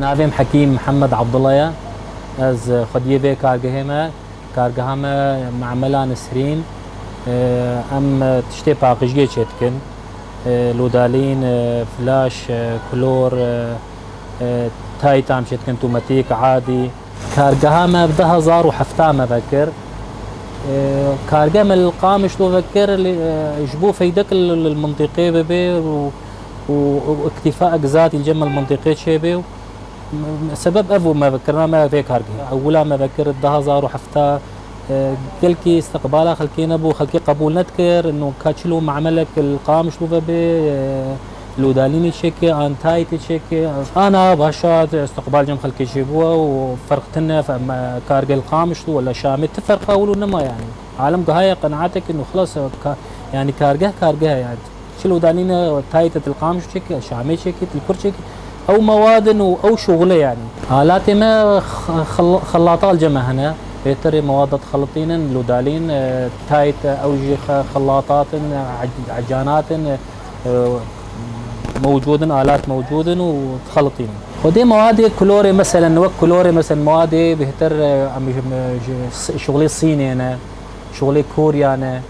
نافم حكيم محمد عبد الله از خديه به کارگهما معملا نسرین ام تشتي باقیجی چتکن لودالین فلاش كلور تايتام شتكن توماتيك عادي كارجهما بده هزار وحفتها ما بكر كارجهم القامش لو بكر يجبو فيدك المنطقي ببي واكتفاء اجزاء الجمل المنطقي شبه سبب ابو ما بكرنا ما في كارجه اولا ما بكر بده هزار وحفتها كلكي استقبالها خلكي نبو خلكي قبول نذكر انه كاتشلو معملك القامش لو ببي لوداليني تشيكي انتاي تشيكي انا باشا استقبال جم خلكي جيبوها وفرقتنا فما كارجه القامش ولا شامت تفرق اولو ما يعني عالم هاي قناعتك انه خلاص يعني كارجه يعني شلو دالينا تايتة القامش تشيكي شامي تشيكي الكر تشيكي او مواد او شغله يعني آلات ما خلاطات الجمع هنا بيتر مواد خلطين لودالين تايت اوجي خلاطات عجانات موجودن آلات موجودن وتخلطين ودي مواد كلوري مثلا وقت كلوري مثلا مواد بهتر شغلي صيني انا شغلي كوريا انا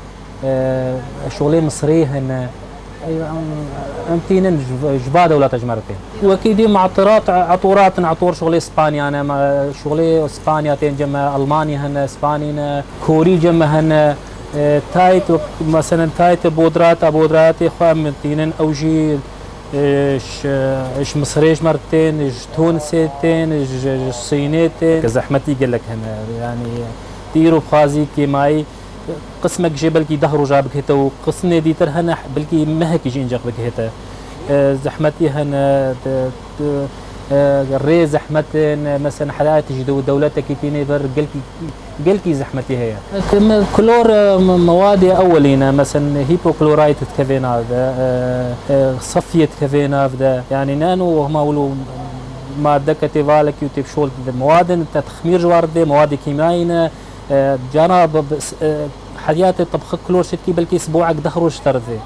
شغلي مصري هنا امتين جباده ولا تجمرتين واكيد عطورات عطور شغلي اسبانيا انا شغلي اسبانيا تنجم المانيا هنا اسبانيا كوري جمع هنا تايت مثلا تايت بودرات اخوان امتين اوجي ايش مصريش مرتين ايش تونسيتين ايش صينيتين كزحمتي قال لك هنا يعني تيرو بخازي كيماي قسمك جي بلكي دهرو جابك هتا وقسمي دي تر هنا بلكي مهك يجي انجق بك هتا زحمتي هنا الري زحمة مثلا حالات جدو دولتك كيتيني بر قلكي زحمتي هي كلور مواد اولينا مثلا هيبوكلورايت تكفينا صفية تكفينا يعني نانو هما ولو مادة كتيفالك يوتيب شول مواد تخمير جوارد مواد كيميائية جانا حياتي طبخ كلور شتكي بلكي اسبوعك دهرو اشترثي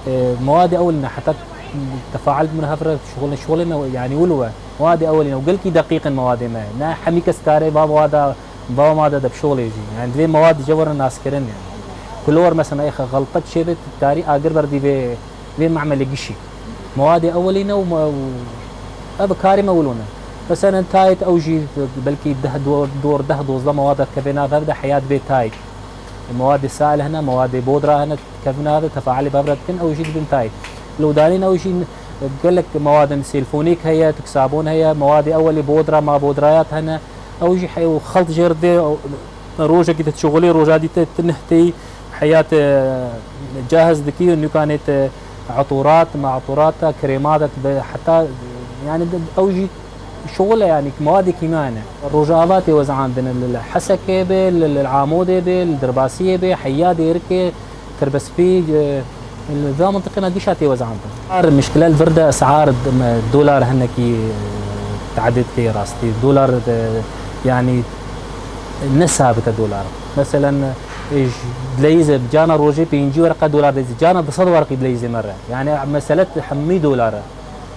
مواد اولنا حتى تفاعلت من هفرة شغلنا يعني ولوه مواد اولنا وقلكي دقيقا مواد ما نا حميك سكاري بابا ماده دب شغل يجي يعني ذي مواد جور الناس كرن يعني كلور مثلا اي غلطت شيء تاري اقر بردي في معمل قشي مواد اولنا ابا كاري مولونا بس انا تايت اوجي بلكي دور دوز مواد كفينا هذا حياه بيت تايت المواد السائله هنا مواد بودره هنا كفينا هذا تفاعلي بابرد كن اوجي بنتايت لو دالين اوجي قال لك مواد سيلفونيك هي تكسابون هي مواد اولي بودره ما بودريات هنا اوجي خلط جردي روجه كي تشغلي روجه دي تنهتي حياه جاهز ذكي انه كانت عطورات مع عطورات كريمات حتى يعني اوجي شغله يعني مواد كيميائيه الرجالات يوزع عندنا الحسكه العاموده الدرباسيه حياد يركي تربسبي ذا منطقنا دي شاتي يوزع عندنا المشكله الفرده اسعار الدولار هنكي تعدد كي راستي الدولار يعني نسبة الدولار مثلا دليزه بجانا روجي بينجي ورقه دولار دليزه جانا بصد ورقه دليزه مره يعني مساله حمي دولار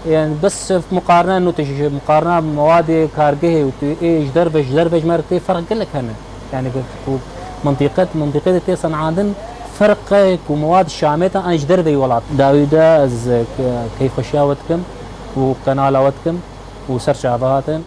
يعني بس في مقارنه انه تجي مقارنه بمواد كارجه ايش دربج مرتي فرق لك هنا يعني منطقه تي صنعاء فرق ومواد الشامته ايش دربي ولات داويدا كيف خشاوتكم وقنالاتكم وسرشاباتن